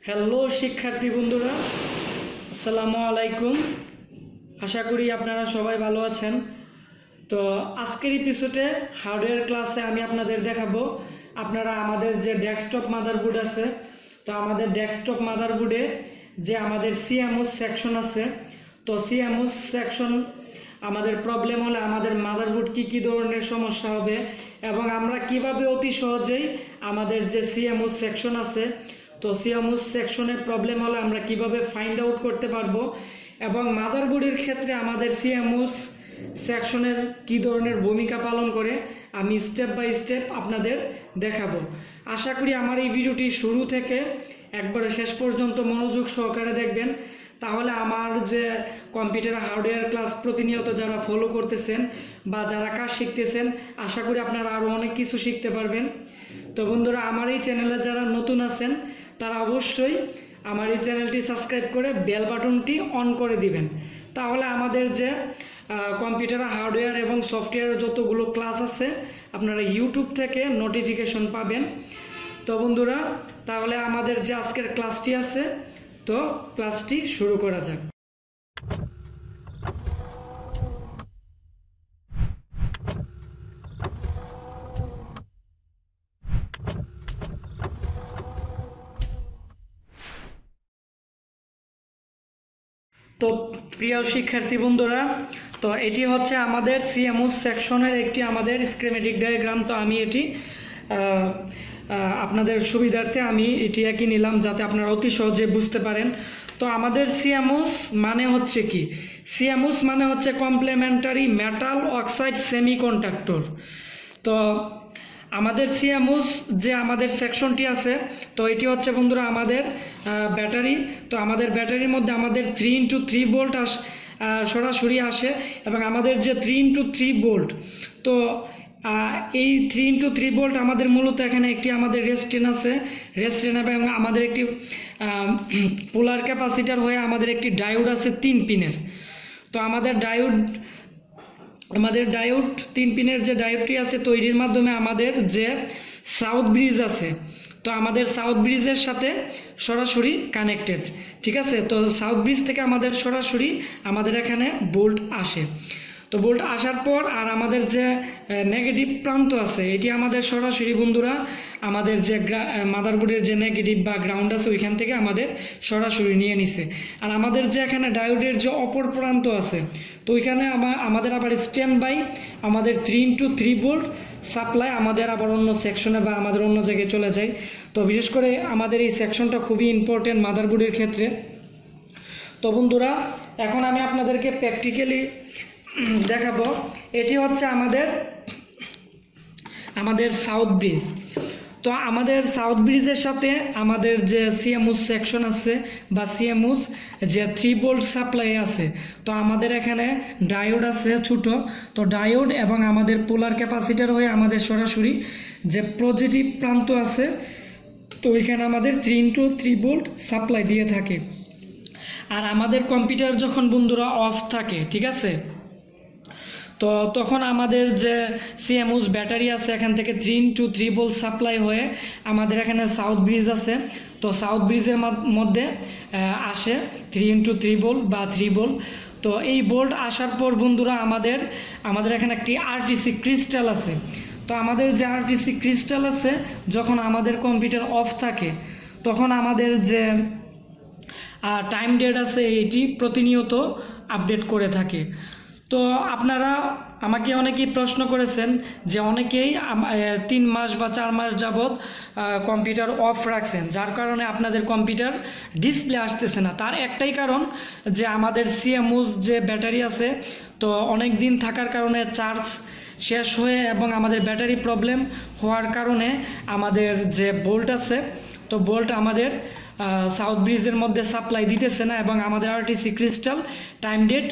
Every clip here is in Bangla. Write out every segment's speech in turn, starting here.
হ্যালো শিক্ষার্থী বন্ধুরা, আসসালামু আলাইকুম। আশা করি আপনারা সবাই ভালো আছেন। তো আজকের এপিসোডে হার্ডওয়্যার ক্লাসে আমি আপনাদের দেখাবো আপনারা আমাদের যে ডেস্কটপ মাদারবোর্ড আছে, তো আমাদের ডেস্কটপ মাদারবোর্ডে যে আমাদের সিএমওএস সেকশন আছে, তো সিএমওএস সেকশন আমাদের প্রবলেম হলে আমাদের মাদারবোর্ড কি ধরনের সমস্যা হবে এবং আমরা কিভাবে অতি সহজেই আমাদের যে সিএমওএস সেকশন আছে, তো সিএমওএস সেকশনের প্রবলেম হলে আমরা কিভাবে ফাইন্ড আউট করতে পারবো এবং মাদারবোর্ডের ক্ষেত্রে আমাদের সিএমওএস সেকশনের কি ধরনের ভূমিকা পালন করে আমি স্টেপ বাই স্টেপ আপনাদের দেখাবো। আশা করি আমার এই ভিডিওটি শুরু থেকে একবারে শেষ পর্যন্ত মনোযোগ সহকারে দেখবেন, তাহলে আমার যে কম্পিউটার হার্ডওয়্যার ক্লাস প্রতিনিয়ত যারা ফলো করতেছেন বা যারা কাজ শিখতেছেন, আশা করি আপনারা আরও অনেক কিছু শিখতে পারবেন। তো বন্ধুরা, আমার এই চ্যানেলে যারা নতুন আছেন তারা অবশ্যই আমার এই চ্যানেলটি সাবস্ক্রাইব করে বেল বাটনটি অন করে দিবেন, তাহলে আমাদের যে কম্পিউটার হার্ডওয়্যার এবং সফটওয়্যারের যতগুলো ক্লাস আছে আপনারা ইউটিউব থেকে নোটিফিকেশন পাবেন। তো বন্ধুরা, তাহলে আমাদের যে আজকের ক্লাসটি আছে, তো ক্লাসটি শুরু করা যাক। তো প্রিয় শিক্ষার্থী বন্ধুরা, তো এটি হচ্ছে আমাদের সিএমওএস সেকশনের একটি আমাদের স্কিমেটিক ডায়াগ্রাম। তো আমি এটি আপনাদের সুবিধার্থে আমি এটি একই নিলাম যাতে আপনারা অতি সহজে বুঝতে পারেন। তো আমাদের সিএমওএস মানে হচ্ছে কি? সিএমওএস মানে হচ্ছে কমপ্লিমেন্টারি মেটাল অক্সাইড সেমিকন্ডাক্টর। তো আমাদের সিএমওএস যে আমাদের সেকশনটি আছে, তো এটি হচ্ছে বন্ধুরা আমাদের ব্যাটারি। তো আমাদের ব্যাটারির মধ্যে আমাদের 3x3 ভোল্ট সরাসরি আসে এবং আমাদের যে 3x3 ভোল্ট, তো এই 3x3 ভোল্ট আমাদের মূলত এখানে একটি আমাদের রেজিস্ট্যান্স আছে, রেজিস্ট্যান্স এবং আমাদের একটি পোলার ক্যাপাসিটার হয়ে আমাদের একটি ডায়োড আছে 3 পিনের। তো আমাদের ডায়োড 3 পিনের যে ডায়োডটি আছে তৈরির মাধ্যমে আমাদের যে সাউথ ব্রিজ আছে, তো আমাদের সাউথ ব্রিজের সাথে সরাসরি কানেক্টেড, ঠিক আছে। তো সাউথ ব্রিজ থেকে আমাদের সরাসরি আমাদের এখানে ভোল্ট আসে। তো ভোল্ট আসার পর আর আমাদের যে নেগেটিভ প্রান্ত আছে, এটি আমাদের সরাসরি বন্ধুরা আমাদের যে মাদারবোর্ডের যে নেগেটিভ বা গ্রাউন্ড আছে ওইখান থেকে আমাদের সরাসরি নিয়ে নিছে। আর আমাদের যে এখানে ডায়োডের যে অপর প্রান্ত আছে, তো ওইখানে আমাদের আবার স্ট্যান্ড বাই আমাদের 3x3 ভোল্ট সাপ্লাই আমাদের আবার অন্য সেকশনে বা আমাদের অন্য জায়গায় চলে যায়। তো বিশেষ করে আমাদের এই সেকশনটা খুবই ইম্পর্টেন্ট মাদারবোর্ডের ক্ষেত্রে। তো বন্ধুরা, এখন আমি আপনাদেরকে প্র্যাকটিক্যালি দেখাবো। এটি হচ্ছে আমাদের সাউথ ব্রিজ। তো আমাদের সাউথ ব্রিজের সাথে আমাদের যে সিএমওএস সেকশন আছে বা সিএমওএস যে 3 ভোল্ট সাপ্লাই আছে, তো আমাদের এখানে ডায়োড আছে ছোট। তো ডায়োড এবং আমাদের পোলার ক্যাপাসিটার হয়ে আমাদের সরাসরি যে পজিটিভ প্রান্ত আছে, তো ওইখানে আমাদের 3x3 ভোল্ট সাপ্লাই দিয়ে থাকে। আর আমাদের কম্পিউটার যখন বন্ধুরা অফ থাকে, ঠিক আছে, তো তখন আমাদের যে সিএমওএস ব্যাটারি আছে এখান থেকে 3x3 ভোল্ট সাপ্লাই হয়ে আমাদের এখানে সাউথ ব্রিজ আছে, তো সাউথ ব্রিজের মধ্যে আসে 3x3 ভোল্ট বা 3 ভোল্ট। তো এই ভোল্ট আসার পর বন্ধুরা আমাদের এখানে একটি আরটিসি ক্রিস্টাল আছে। তো আমাদের যে আরটিসি ক্রিস্টাল আছে, যখন আমাদের কম্পিউটার অফ থাকে তখন আমাদের যে টাইম ডেট আছে এটি প্রতিনিয়ত আপডেট করে থাকে। তো আপনারা আমাকে অনেকেই প্রশ্ন করেছেন যে অনেকেই 3 মাস বা 4 মাস যাবৎ কম্পিউটার অফ রাখছেন, যার কারণে আপনাদের কম্পিউটার ডিসপ্লে আসতেছে না। তার একটাই কারণ যে আমাদের সিএমওএস যে ব্যাটারি আছে, তো অনেক দিন থাকার কারণে চার্জ শেষ হয়ে এবং আমাদের ব্যাটারি প্রবলেম হওয়ার কারণে আমাদের যে ভোল্ট আছে, তো ভোল্ট আমাদের সাউথ ব্রিজের মধ্যে সাপ্লাই দিতেছে না এবং আমাদের RTC crystal time date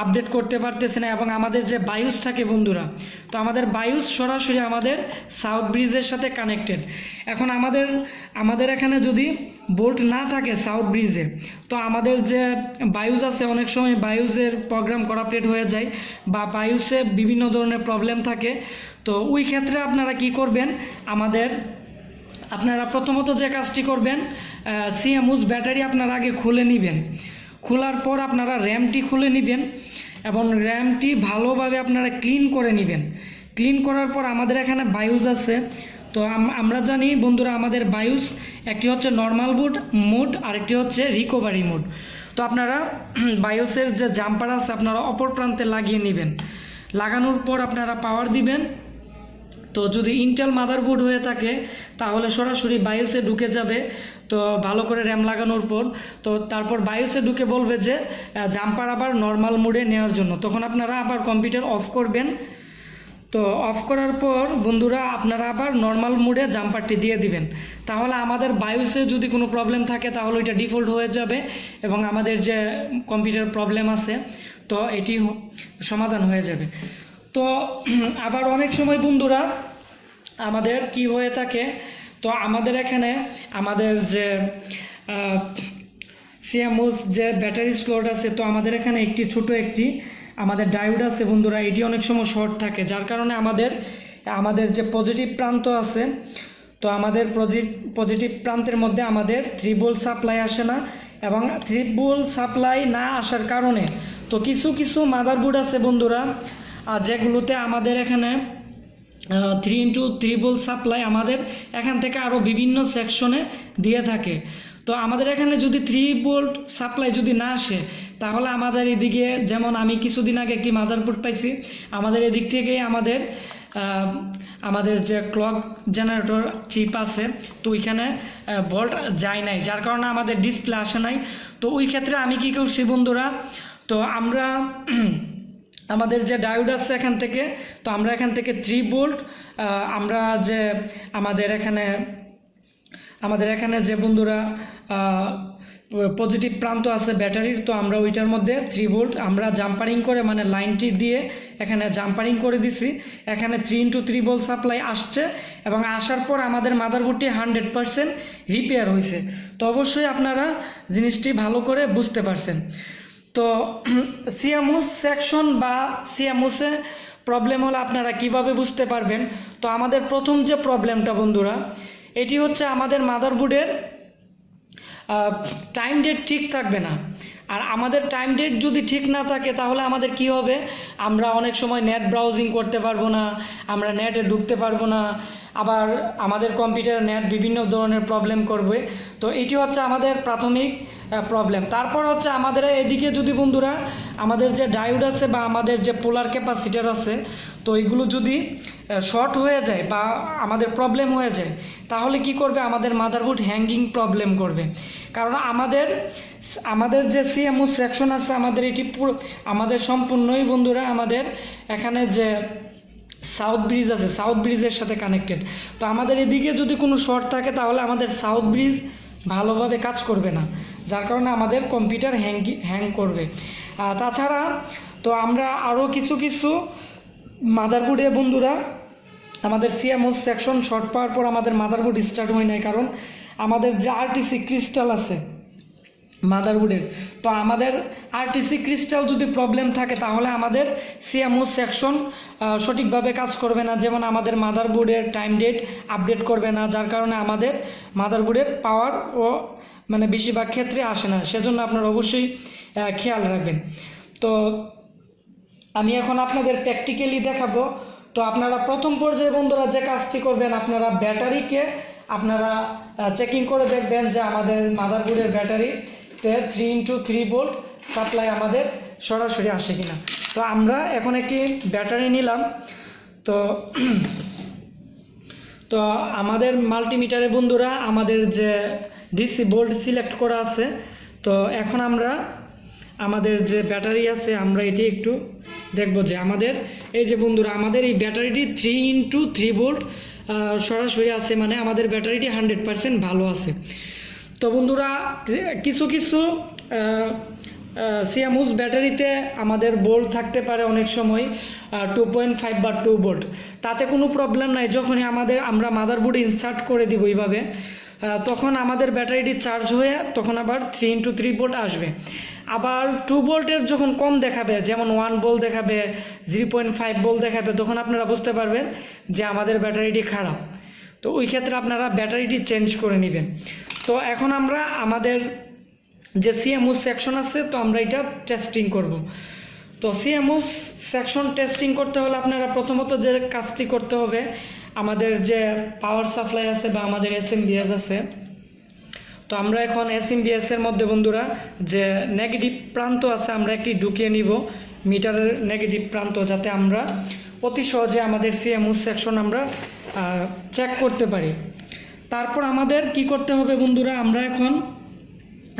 update করতে পারতেছে না। এবং আমাদের যে বায়ুস থাকে বন্ধুরা, তো আমাদের বায়ুস সরাসরি আমাদের সাউথ ব্রিজের সাথে কানেক্টেড। এখন আমাদের এখানে যদি ভোল্ট না থাকে সাউথ ব্রিজে, তো আমাদের যে বায়ুস আছে অনেক সময় বায়ুসের প্রোগ্রাম করাপ্টেড হয়ে যায় বা বায়ুসে বিভিন্ন ধরনের প্রবলেম থাকে। তো ওই ক্ষেত্রে আপনারা কি করবেন, আমাদের আপনারা প্রথমত যে কাজটি করবেন, সিএমওস ব্যাটারি আপনারা আগে খুলে নেবেন। খোলার পর আপনারা র্যামটি খুলে নেবেন এবং র্যামটি ভালোভাবে আপনারা ক্লিন করে নেবেন। ক্লিন করার পর আমাদের এখানে বায়োস আছে। তো আমরা জানি বন্ধুরা, আমাদের বায়োস একটি হচ্ছে নর্মাল মোড আর একটি হচ্ছে রিকভারি মোড। তো আপনারা বায়োসের যে জাম্পার আছে আপনারা অপর প্রান্তে লাগিয়ে নেবেন। লাগানোর পর আপনারা পাওয়ার দিবেন। তো যদি ইন্টেল মাদারবোর্ড হয়ে থাকে তাহলে সরাসরি বায়োসে ঢুকে যাবে। তো ভালো করে র্যাম লাগানোর পর তো তারপর বায়োসে ঢুকে বলবে যে জাম্পার আবার নর্মাল মোডে নেওয়ার জন্য। তখন আপনারা আবার কম্পিউটার অফ করবেন। তো অফ করার পর বন্ধুরা আপনারা আবার নর্মাল মোডে জাম্পারটি দিয়ে দিবেন। তাহলে আমাদের বায়োসে যদি কোনো প্রবলেম থাকে তাহলে ওইটা ডিফল্ট হয়ে যাবে এবং আমাদের যে কম্পিউটার প্রবলেম আছে তো এটি সমাধান হয়ে যাবে। তো আবার অনেক সময় বন্ধুরা আমাদের কি হয়ে থাকে, তো আমাদের এখানে আমাদের যে সিএমওস যে ব্যাটারি স্লট আছে, তো আমাদের এখানে একটি ছোট একটি আমাদের ডায়োড আছে বন্ধুরা, এটি অনেক সময় শর্ট থাকে, যার কারণে আমাদের যে পজিটিভ প্রান্ত আছে তো আমাদের পজিটিভ প্রান্তের মধ্যে আমাদের 3 ভোল্ট সাপ্লাই আসে না। এবং 3 ভোল্ট সাপ্লাই না আসার কারণে তো কিছু মাদারবোর্ড আছে বন্ধুরা যেগুলোতে আমাদের এখানে 3x3 ভোল্ট সাপ্লাই আমাদের এখান থেকে আরও বিভিন্ন সেকশনে দিয়ে থাকে। তো আমাদের এখানে যদি 3 ভোল্ট সাপ্লাই যদি না আসে তাহলে আমাদের এদিকে, যেমন আমি কিছুদিন আগে একটি মাদারবোর্ড পাইছি, আমাদের এদিক থেকে আমাদের যে ক্লক জেনারেটর চিপ আছে তো ওইখানে ভোল্ট যায় নাই, যার কারণে আমাদের ডিসপ্লে আসে নাই। তো ওই ক্ষেত্রে আমি কি করছি বন্ধুরা, তো আমরা আমাদের যে ডায়োড আছে এখান থেকে, তো আমরা এখান থেকে 3 ভোল্ট আমরা যে আমাদের এখানে যে বন্ধুরা পজিটিভ প্রান্ত আছে ব্যাটারির, তো আমরা ওইটার মধ্যে 3 ভোল্ট আমরা জাম্পারিং করে মানে লাইনটি দিয়ে এখানে জাম্পারিং করে দিছি। এখানে 3x3 ভোল্ট সাপ্লাই আসছে এবং আসার পর আমাদের মাদারবোর্ডটি 100% রিপেয়ার হয়েছে। তো অবশ্যই আপনারা জিনিসটি ভালো করে বুঝতে পারছেন। তো সিএমওস সেকশন বা সিএমওসে প্রবলেম হলে আপনারা কিভাবে বুঝতে পারবেন, তো আমাদের প্রথম যে প্রবলেমটা বন্ধুরা, এটি হচ্ছে আমাদের মাদারবোর্ডের টাইম ডেট ঠিক থাকবে না। আর আমাদের টাইম ডেট যদি ঠিক না থাকে তাহলে আমাদের কি হবে, আমরা অনেক সময় নেট ব্রাউজিং করতে পারবো না, আমরা নেটে ঢুকতে পারবো না, আবার আমাদের কম্পিউটার নেট বিভিন্ন ধরনের প্রবলেম করবে। তো এটি হচ্ছে আমাদের প্রাথমিক প্রবলেম। তারপর হচ্ছে আমাদের এদিকে যদি বন্ধুরা আমাদের যে ডায়োড আছে বা আমাদের যে পোলার ক্যাপাসিটার আছে তো এগুলো যদি শর্ট হয়ে যায় বা আমাদের প্রবলেম হয়ে যায় তাহলে কি করবে, আমাদের মাদারবোর্ড হ্যাঙ্গিং প্রবলেম করবে। কারণ আমাদের যে সিএমওস সেকশন আছে আমাদের এটি আমাদের সম্পূর্ণই বন্ধুরা আমাদের এখানে যে সাউথ ব্রিজ আছে সাউথ ব্রিজের সাথে কানেক্টেড। তো আমাদের এদিকে যদি কোনো শর্ট থাকে তাহলে আমাদের সাউথ ব্রিজ ভালোভাবে কাজ করবে না, যার কারণে আমাদের কম্পিউটার হ্যাং করবে। তাছাড়া তো আমরা আরও কিছু মাদারবোর্ডে বন্ধুরা আমাদের সিএমওস সেকশন শর্ট পাওয়ার পর আমাদের মাদারবোর্ড স্টার্ট হয় নাই, কারণ আমাদের যে আরটিসি ক্রিস্টাল আছে মাদারবোর্ডের, তো আমাদের আরটিসি ক্রিস্টাল যদি প্রবলেম থাকে তাহলে আমাদের সিএমওস সেকশন সঠিকভাবে কাজ করবে না। যেমন আমাদের মাদারবোর্ডের টাইম ডেট আপডেট করবে না, যার কারণে আমাদের মাদারবোর্ডের পাওয়ার ও মানে বেশিরভাগ ক্ষেত্রে আসে না। সেজন্য আপনারা অবশ্যই খেয়াল রাখবেন। তো আমি এখন আপনাদের প্র্যাকটিক্যালি দেখাবো। তো আপনারা প্রথম পর্যায়ে বন্ধুরা যে কাজটি করবেন, আপনারা ব্যাটারিকে আপনারা চেকিং করে দেখবেন যে আমাদের মাদারবোর্ডের ব্যাটারিতে 3x3 ভোল্ট সাপ্লাই আমাদের সরাসরি আসে কিনা। তো আমরা এখন একটি ব্যাটারি নিলাম। তো আমাদের মাল্টিমিটারে বন্ধুরা আমাদের যে ডিসি ভোল্ট সিলেক্ট করা আছে। তো এখন আমরা আমাদের যে ব্যাটারি আছে আমরা এটি একটু দেখব যে আমাদের এই যে বন্ধুরা আমাদের এই ব্যাটারিটি 3x3 ভোল্ট সরাসরি আছে, মানে আমাদের ব্যাটারিটি 100% ভালো আছে। তো বন্ধুরা কিছু সিএমওস ব্যাটারিতে আমাদের ভোল্ট থাকতে পারে অনেক সময় 2.5 বা 2 ভোল্ট, তাতে কোনো প্রবলেম নাই। যখনই আমরা মাদারবোর্ডে ইনসার্ট করে দিব এইভাবে, তখন আমাদের ব্যাটারিটি চার্জ হয়ে তখন আবার 3x3 ভোল্ট আসবে। আবার 2 ভোল্টের যখন কম দেখাবে, যেমন 1 ভোল্ট দেখাবে, 0.5 ভোল্ট দেখাবে, তখন আপনারা বুঝতে পারবেন যে আমাদের ব্যাটারিটি খারাপ। তো ওই ক্ষেত্রে আপনারা ব্যাটারিটি চেঞ্জ করে নেবেন। তো এখন আমরা আমাদের যে সিএমওস সেকশন আছে, তো আমরা এটা টেস্টিং করব। তো সিএমওস সেকশন টেস্টিং করতে হলে আপনারা প্রথমত যে কাজটি করতে হবে, আমাদের যে পাওয়ার সাপ্লাই আছে বা আমাদের এসএমবিএস আছে, তো আমরা এখন এসএমবিএস এর মধ্যে বন্ধুরা যে নেগেটিভ প্রান্ত আছে আমরা একটি ঢুকিয়ে নিব মিটারের নেগেটিভ প্রান্ত, যাতে আমরা অতি সহজে আমাদের সিএমওস সেকশন আমরা চেক করতে পারি। তারপর আমাদের কি করতে হবে বন্ধুরা,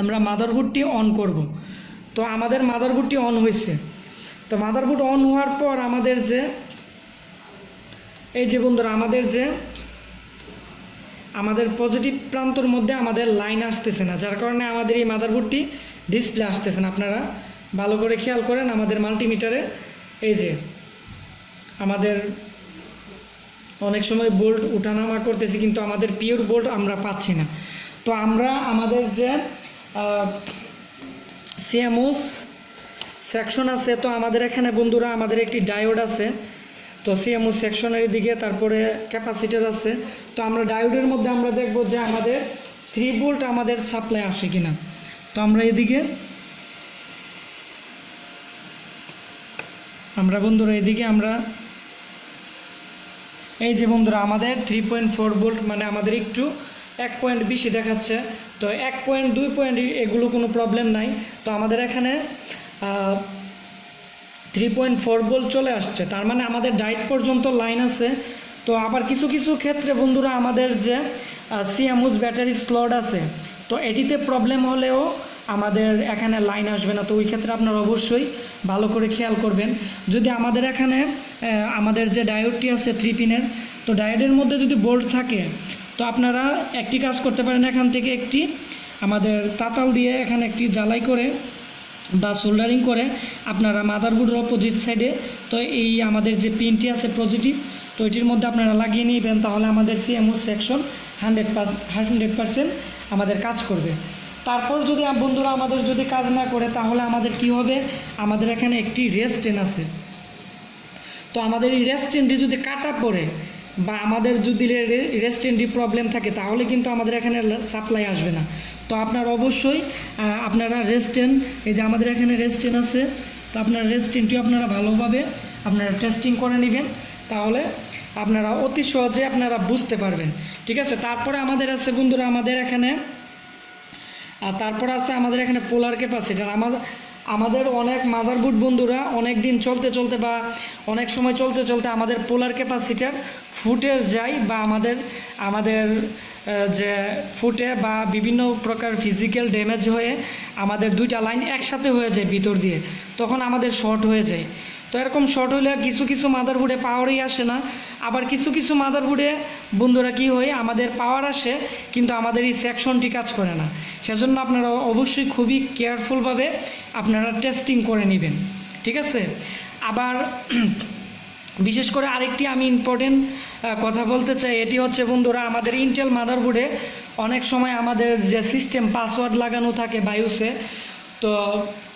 আমরা মাদারবোর্ডটি অন করব। তো আমাদের মাদারবোর্ডটি অন হয়েছে। তো মাদারবোর্ড অন হওয়ার পর আমাদের যে এই যে বন্ধুরা আমাদের পজিটিভ প্রান্তর মধ্যে আমাদের লাইন আসতেছে না, যার কারণে আমাদের এই মাদারবোর্ডটি ডিসপ্লে আসতেছে না। আপনারা ভালো করে খেয়াল করেন, আমাদের মাল্টিমিটারে এই যে আমাদের অনেক সময় বোল্ট উঠানামা করতেছি, কিন্তু আমাদের পিওর বোল্ট আমরা পাচ্ছি না। তো আমরা আমাদের যে সিএমওস সেকশন আছে, তো আমাদের এখানে বন্ধুরা আমাদের একটি ডায়োড আছে, তো সিএমওস সেকশনের দিকে, তারপরে ক্যাপাসিটার আছে। তো আমরা ডায়োডের মধ্যে আমরা দেখব যে আমাদের 3 ভোল্ট আমাদের সাপ্লাই আসে কিনা। তো আমরা এদিকে আমরা এই যে বন্ধুরা আমাদের 3.4 ভোল্ট, মানে আমাদের একটু 1 পয়েন্ট বেশি দেখাচ্ছে। তো 1 পয়েন্ট 2 পয়েন্ট এগুলো কোনো প্রবলেম নাই। তো আমাদের এখানে 3.4 ভোল্ট চলে আসছে, তার মানে আমাদের ডায়োড পর্যন্ত লাইন আছে। তো আবার কিছু কিছু ক্ষেত্রে বন্ধুরা আমাদের যে সিএমওস ব্যাটারি স্লট আছে, তো এটিতে প্রবলেম হলেও আমাদের এখানে লাইন আসবে না। তো ওই ক্ষেত্রে আপনারা অবশ্যই ভালো করে খেয়াল করবেন। যদি আমাদের এখানে আমাদের যে ডায়োডটি আছে 3 পিনের, তো ডায়োডের মধ্যে যদি বোল্ট থাকে, তো আপনারা একটি কাজ করতে পারেন, এখান থেকে একটি আমাদের তাতাল দিয়ে এখানে একটি জ্বালাই করে বা সোল্ডারিং করে আপনারা মাদারবোর্ডের অপোজিট সাইডে, তো এই আমাদের যে পিনটি আছে পজিটিভ, তো এটির মধ্যে আপনারা লাগিয়ে নেবেন, তাহলে আমাদের সিএমওস সেকশন 100% আমাদের কাজ করবে। তারপর যদি বন্ধুরা আমাদের যদি কাজ না করে, তাহলে আমাদের কি হবে, আমাদের এখানে একটি রেস্টেন আছে। তো আমাদের এই রেস্টেনটি যদি কাটা পড়ে বা আমাদের যদি রেস্টেনটি প্রবলেম থাকে, তাহলে কিন্তু আমাদের এখানে সাপ্লাই আসবে না। তো আপনারা অবশ্যই আপনারা রেস্টেন, এই যে আমাদের এখানে রেস্টেন আছে, তো আপনার রেস্টেনটিও আপনারা ভালোভাবে আপনারা টেস্টিং করে নেবেন, তাহলে আপনারা অতি সহজে আপনারা বুঝতে পারবেন। ঠিক আছে। তারপরে আমাদের আছে বন্ধুরা আমাদের এখানে পোলার ক্যাপাসিটার। আমাদের অনেক মাদারবোর্ড বন্ধুরা অনেক দিন চলতে চলতে বা অনেক সময় চলতে চলতে আমাদের পোলার ক্যাপাসিটার ফুটে যায়, বা আমাদের যে ফুটে বা বিভিন্ন প্রকার ফিজিক্যাল ড্যামেজ হয়ে আমাদের 2টা লাইন একসাথে হয়ে যায় ভিতর দিয়ে, তখন আমাদের শর্ট হয়ে যায়। তো এরকম শর্ট হলে কিছু কিছু মাদারবোর্ডে পাওয়ারই আসে না, আবার কিছু কিছু মাদারবোর্ডে বন্ধুরা কি হয়, আমাদের পাওয়ার আসে কিন্তু আমাদের এই সেকশনটি কাজ করে না। সেজন্য আপনারা অবশ্যই খুবই কেয়ারফুলভাবে আপনারা টেস্টিং করে নেবেন। ঠিক আছে। আবার বিশেষ করে আরেকটি আমি ইম্পর্টেন্ট কথা বলতে চাই, এটি হচ্ছে বন্ধুরা আমাদের ইন্টেল মাদারবোর্ডে অনেক সময় আমাদের যে সিস্টেম পাসওয়ার্ড লাগানো থাকে বায়োসে, তো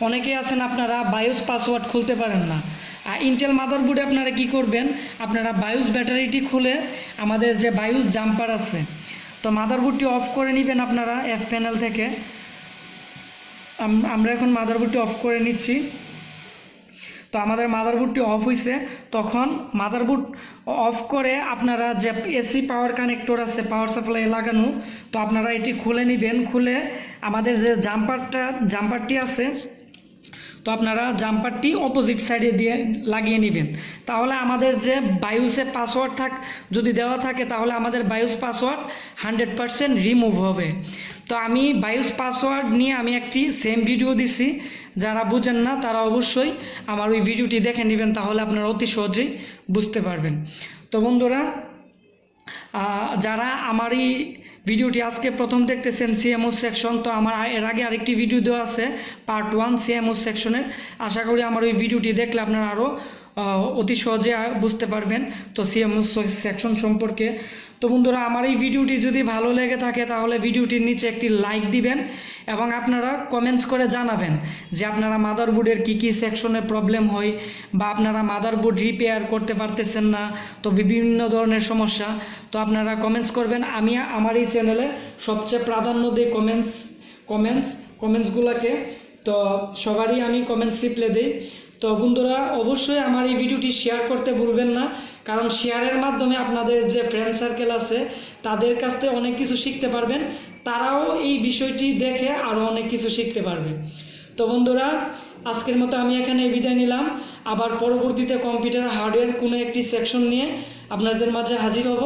অনেকেই আছেন আপনারা বায়োস পাসওয়ার্ড খুলতে পারেন না। ইন্টেল মাদারবোর্ডে আপনারা কি করবেন, আপনারা বায়োস ব্যাটারিটি খুলে আমাদের যে বায়োস জাম্পার আছে, তো মাদারবোর্ডটি অফ করে নেবেন আপনারা এফ প্যানেল থেকে। আমরা এখন মাদারবোর্ডটি অফ করে নিচ্ছি। তো আমাদের মাদারবোর্ডটি অফ হয়েছে, তখন মাদারবোর্ড অফ করে আপনারা যে এসি পাওয়ার কানেক্টর আছে পাওয়ার সাপ্লাই লাগানো, তো আপনারা এটি খুলে নেবেন। খুলে আমাদের যে জাম্পারটি আছে, তো আপনারা জাম্পারটি অপোজিট সাইডে দিয়ে লাগিয়ে নেবেন। তাহলে আমাদের যে বায়োসে পাসওয়ার্ড যদি দেওয়া থাকে, তাহলে আমাদের বায়োস পাসওয়ার্ড 100% রিমুভ হবে। তো আমি বায়োস পাসওয়ার্ড নিয়ে আমি একটি সেম ভিডিও দিছি, যারা বুঝেন না তারা অবশ্যই আমার ওই ভিডিওটি দেখে নেবেন, তাহলে আপনারা অতি সহজেই বুঝতে পারবেন। তো বন্ধুরা, যারা আমার এই ভিডিওটি আজকে প্রথম দেখতেছেন সিএমওস সেকশন, তো আমার এর আগে আরেকটি ভিডিও দেওয়া আছে পার্ট 1 সিএমওস সেকশনের। আশা করি আমার ওই ভিডিওটি দেখলে আপনারা আরও অতি সহজে বুঝতে পারবেন তো সিএমএস সেকশন সম্পর্কে। তো বন্ধুরা, আমার এই ভিডিওটি যদি ভালো লেগে থাকে তাহলে ভিডিওটির নিচে একটি লাইক দিবেন এবং আপনারা কমেন্টস করে জানাবেন যে আপনারা মাদারবোর্ডের কী কী সেকশনে প্রবলেম হয় বা আপনারা মাদারবোর্ড রিপেয়ার করতে পারতেছেন না, তো বিভিন্ন ধরনের সমস্যা। তো আপনারা কমেন্টস করবেন। আমি আমার এই চ্যানেলে সবচেয়ে প্রাধান্য দিই কমেন্টসগুলোকে। তো সবারই আমি কমেন্টস রিপ্লাই দিই। তো বন্ধুরা, অবশ্যই আমার এই ভিডিওটি শেয়ার করতে ভুলবেন না, কারণ শেয়ারের মাধ্যমে আপনাদের যে ফ্রেন্ড সার্কেল আছে তাদের কাছ থেকে অনেক কিছু শিখতে পারবেন, তারাও এই বিষয়টি দেখে আরও অনেক কিছু শিখতে পারবে। তো বন্ধুরা, আজকের মতো আমি এখানে বিদায় নিলাম। আবার পরবর্তীতে কম্পিউটার হার্ডওয়্যার কোনো একটি সেকশন নিয়ে আপনাদের মাঝে হাজির হব।